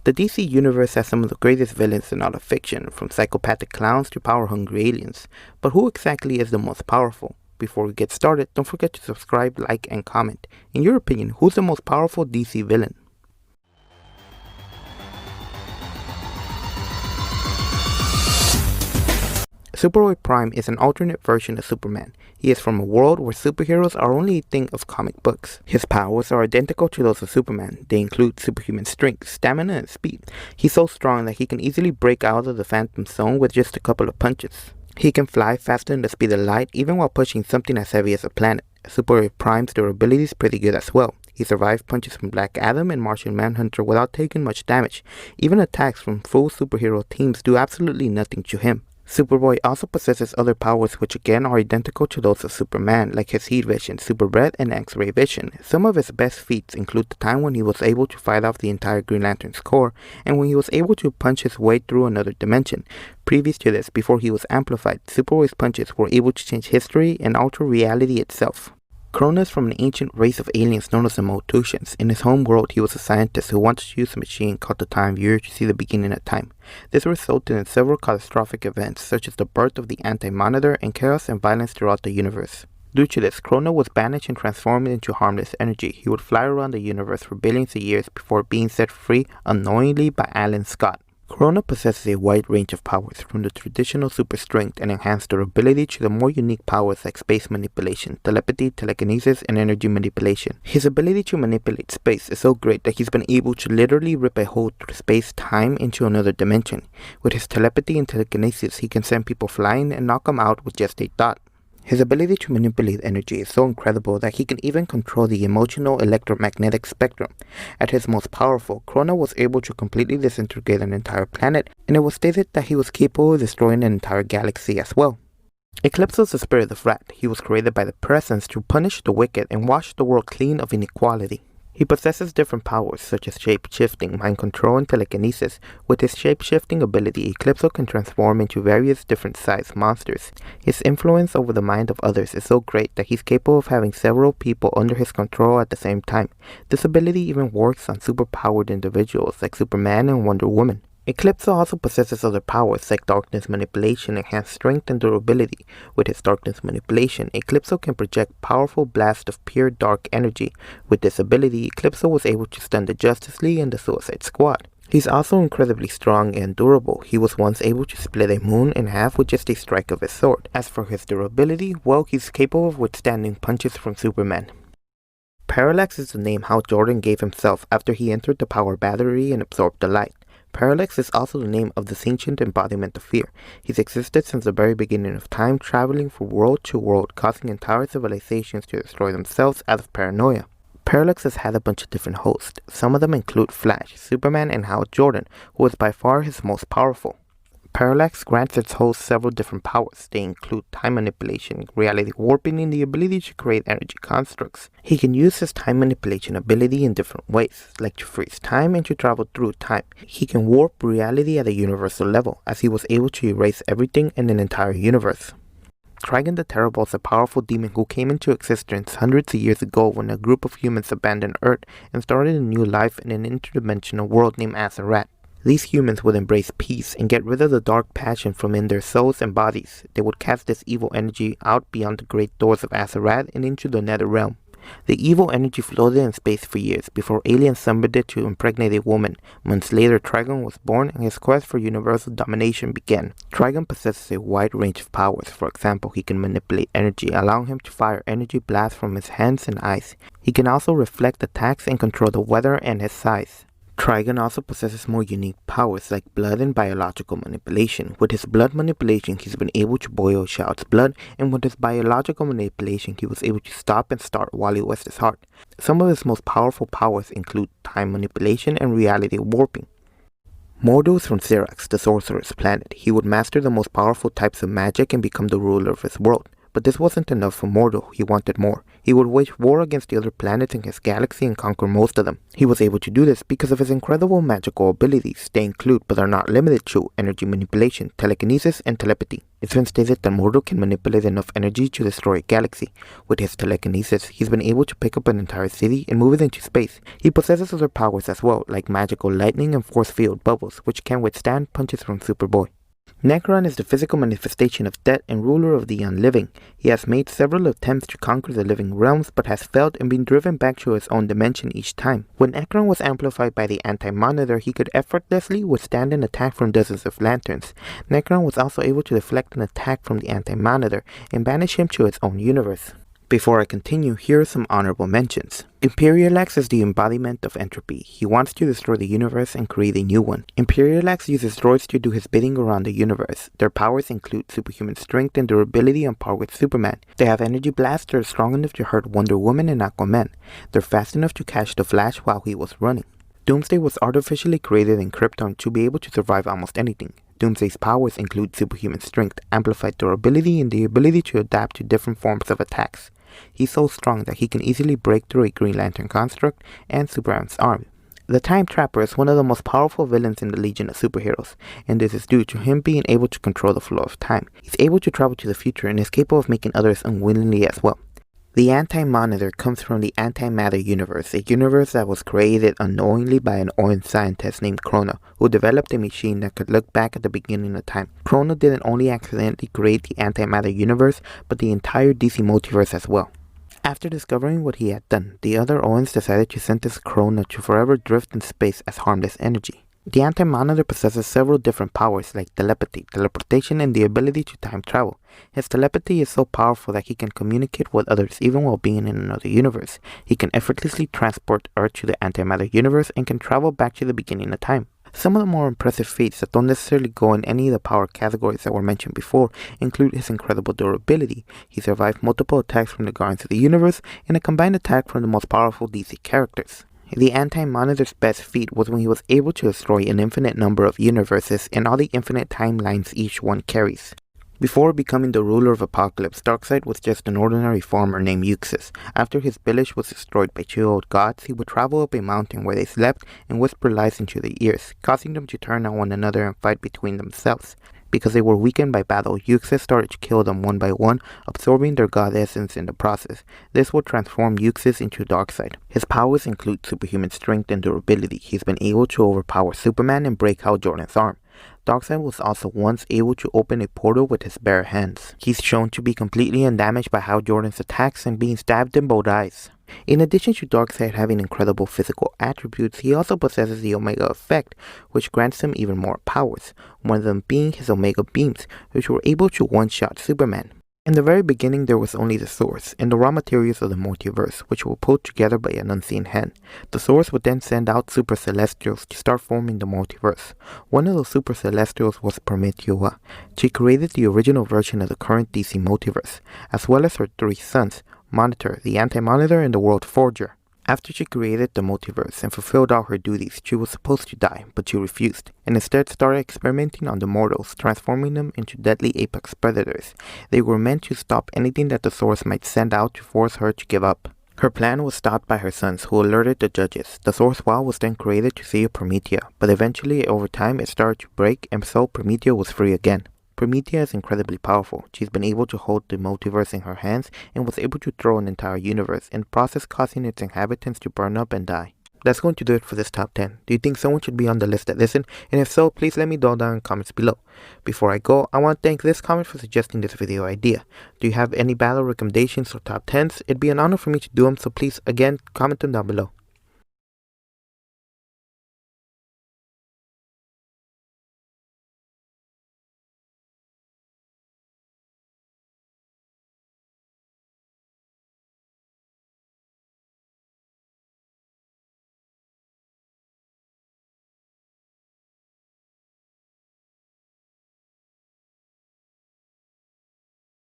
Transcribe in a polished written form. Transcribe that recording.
The DC universe has some of the greatest villains in all of fiction, from psychopathic clowns to power-hungry aliens. But who exactly is the most powerful? Before we get started, don't forget to subscribe, like, and comment. In your opinion, who's the most powerful DC villain? Superboy Prime is an alternate version of Superman. He is from a world where superheroes are only a thing of comic books. His powers are identical to those of Superman. They include superhuman strength, stamina, and speed. He's so strong that he can easily break out of the Phantom Zone with just a couple of punches. He can fly faster than the speed of light even while pushing something as heavy as a planet. Superboy Prime's durability is pretty good as well. He survived punches from Black Adam and Martian Manhunter without taking much damage. Even attacks from full superhero teams do absolutely nothing to him. Superboy also possesses other powers which again are identical to those of Superman, like his heat vision, super breath, and X-ray vision. Some of his best feats include the time when he was able to fight off the entire Green Lantern's corps, and when he was able to punch his way through another dimension. Previous to this, before he was amplified, Superboy's punches were able to change history and alter reality itself. Cronus, from an ancient race of aliens known as the Maltusians. In his home world, he was a scientist who wanted to use a machine called the Time Viewer to see the beginning of time. This resulted in several catastrophic events, such as the birth of the AntiMonitor and chaos and violence throughout the universe. Due to this, Cronus was banished and transformed into harmless energy. He would fly around the universe for billions of years before being set free unknowingly by Alan Scott. Cronus possesses a wide range of powers, from the traditional super strength and enhanced durability to the more unique powers like space manipulation, telepathy, telekinesis, and energy manipulation. His ability to manipulate space is so great that he's been able to literally rip a hole through space-time into another dimension. With his telepathy and telekinesis, he can send people flying and knock them out with just a thought. His ability to manipulate energy is so incredible that he can even control the emotional electromagnetic spectrum. At his most powerful, Cronus was able to completely disintegrate an entire planet, and it was stated that he was capable of destroying an entire galaxy as well. Eclipse was the spirit of wrath. He was created by the Presence to punish the wicked and wash the world clean of inequality. He possesses different powers such as shape-shifting, mind control, and telekinesis. With his shape-shifting ability, Eclipse can transform into various different sized monsters. His influence over the mind of others is so great that he's capable of having several people under his control at the same time. This ability even works on superpowered individuals like Superman and Wonder Woman. Eclipse also possesses other powers like darkness manipulation, enhanced strength, and durability. With his darkness manipulation, Eclipse can project powerful blasts of pure dark energy. With this ability, Eclipse was able to stun the Justice League and the Suicide Squad. He's also incredibly strong and durable. He was once able to split a moon in half with just a strike of his sword. As for his durability, well, he's capable of withstanding punches from Superman. Parallax is the name Hal Jordan gave himself after he entered the power battery and absorbed the light. Parallax is also the name of this ancient embodiment of fear. He's existed since the very beginning of time, traveling from world to world, causing entire civilizations to destroy themselves out of paranoia. Parallax has had a bunch of different hosts. Some of them include Flash, Superman, and Hal Jordan, who is by far his most powerful. Parallax grants its host several different powers. They include time manipulation, reality warping, and the ability to create energy constructs. He can use his time manipulation ability in different ways, like to freeze time and to travel through time. He can warp reality at a universal level, as he was able to erase everything in an entire universe. Trigon the Terrible is a powerful demon who came into existence hundreds of years ago when a group of humans abandoned Earth and started a new life in an interdimensional world named Azeroth. These humans would embrace peace and get rid of the dark passion from in their souls and bodies. They would cast this evil energy out beyond the great doors of Azeroth and into the nether realm. The evil energy floated in space for years before aliens summoned it to impregnate a woman. Months later, Trigon was born and his quest for universal domination began. Trigon possesses a wide range of powers. For example, he can manipulate energy, allowing him to fire energy blasts from his hands and eyes. He can also reflect attacks and control the weather and his size. Trigon also possesses more unique powers like blood and biological manipulation. With his blood manipulation, he's been able to boil a child's blood, and with his biological manipulation, he was able to stop and start Wally West's heart. Some of his most powerful powers include time manipulation and reality warping. Mordo is from Xerax, the sorcerer's planet. He would master the most powerful types of magic and become the ruler of his world. but this wasn't enough for Mortal. He wanted more. He would wage war against the other planets in his galaxy and conquer most of them. He was able to do this because of his incredible magical abilities. They include, but are not limited to, energy manipulation, telekinesis, and telepathy. It's been stated that Mortal can manipulate enough energy to destroy a galaxy. With his telekinesis, he's been able to pick up an entire city and move it into space. He possesses other powers as well, like magical lightning and force field bubbles, which can withstand punches from Superboy. Necron is the physical manifestation of death and ruler of the unliving. He has made several attempts to conquer the living realms, but has failed and been driven back to his own dimension each time. When Necron was amplified by the AntiMonitor, he could effortlessly withstand an attack from dozens of lanterns. Necron was also able to deflect an attack from the AntiMonitor and banish him to his own universe. Before I continue, here are some honorable mentions. Parallax is the embodiment of entropy. He wants to destroy the universe and create a new one. Parallax uses droids to do his bidding around the universe. Their powers include superhuman strength and durability on par with Superman. They have energy blasts that are strong enough to hurt Wonder Woman and Aquaman. They're fast enough to catch the Flash while he was running. Doomsday was artificially created in Krypton to be able to survive almost anything. Doomsday's powers include superhuman strength, amplified durability, and the ability to adapt to different forms of attacks. He's so strong that he can easily break through a Green Lantern construct and Superman's arm. The Time Trapper is one of the most powerful villains in the Legion of Superheroes, and this is due to him being able to control the flow of time. He's able to travel to the future and is capable of making others unwillingly as well. The AntiMonitor comes from the antimatter universe, a universe that was created unknowingly by an orange scientist named Cronus, who developed a machine that could look back at the beginning of time. Cronus didn't only accidentally create the antimatter universe, but the entire DC multiverse as well. After discovering what he had done, the other Owens decided to sentence Cronus to forever drift in space as harmless energy. The AntiMonitor possesses several different powers like telepathy, teleportation, and the ability to time travel. His telepathy is so powerful that he can communicate with others even while being in another universe. He can effortlessly transport Earth to the antimatter universe and can travel back to the beginning of time. Some of the more impressive feats that don't necessarily go in any of the power categories that were mentioned before include his incredible durability. He survived multiple attacks from the Guardians of the Universe and a combined attack from the most powerful DC characters. The AntiMonitor's best feat was when he was able to destroy an infinite number of universes and all the infinite timelines each one carries. Before becoming the ruler of Apocalypse, Darkseid was just an ordinary farmer named Euxis. After his village was destroyed by two old gods, he would travel up a mountain where they slept and whisper lies into their ears, causing them to turn on one another and fight between themselves. Because they were weakened by battle, Euxis started to kill them one by one, absorbing their god essence in the process. This would transform Euxis into Darkseid. His powers include superhuman strength and durability. He's been able to overpower Superman and break Hal Jordan's arm. Darkseid was also once able to open a portal with his bare hands. He's shown to be completely undamaged by Hal Jordan's attacks and being stabbed in both eyes. In addition to Darkseid having incredible physical attributes, he also possesses the Omega Effect, which grants him even more powers, one of them being his Omega Beams, which were able to one-shot Superman. In the very beginning, there was only the Source and the raw materials of the multiverse, which were pulled together by an unseen hand. The Source would then send out Super Celestials to start forming the multiverse. One of those Super Celestials was Prometheus. She created the original version of the current DC multiverse, as well as her three sons, Monitor, the AntiMonitor, and the World Forger. After she created the multiverse and fulfilled all her duties, she was supposed to die, but she refused, and instead started experimenting on the mortals, transforming them into deadly apex predators. They were meant to stop anything that the Source might send out to force her to give up. Her plan was stopped by her sons, who alerted the judges. The Source Wall was then created to save Prometheus, but eventually, over time, it started to break, and so Prometheus was free again. Prometheus is incredibly powerful. She's been able to hold the multiverse in her hands and was able to throw an entire universe, in the process causing its inhabitants to burn up and die. That's going to do it for this top 10. Do you think someone should be on the list that listened? And if so, please let me know down in the comments below. Before I go, I want to thank this comment for suggesting this video idea. Do you have any battle recommendations or top 10s? It'd be an honor for me to do them, so please, again, comment them down below.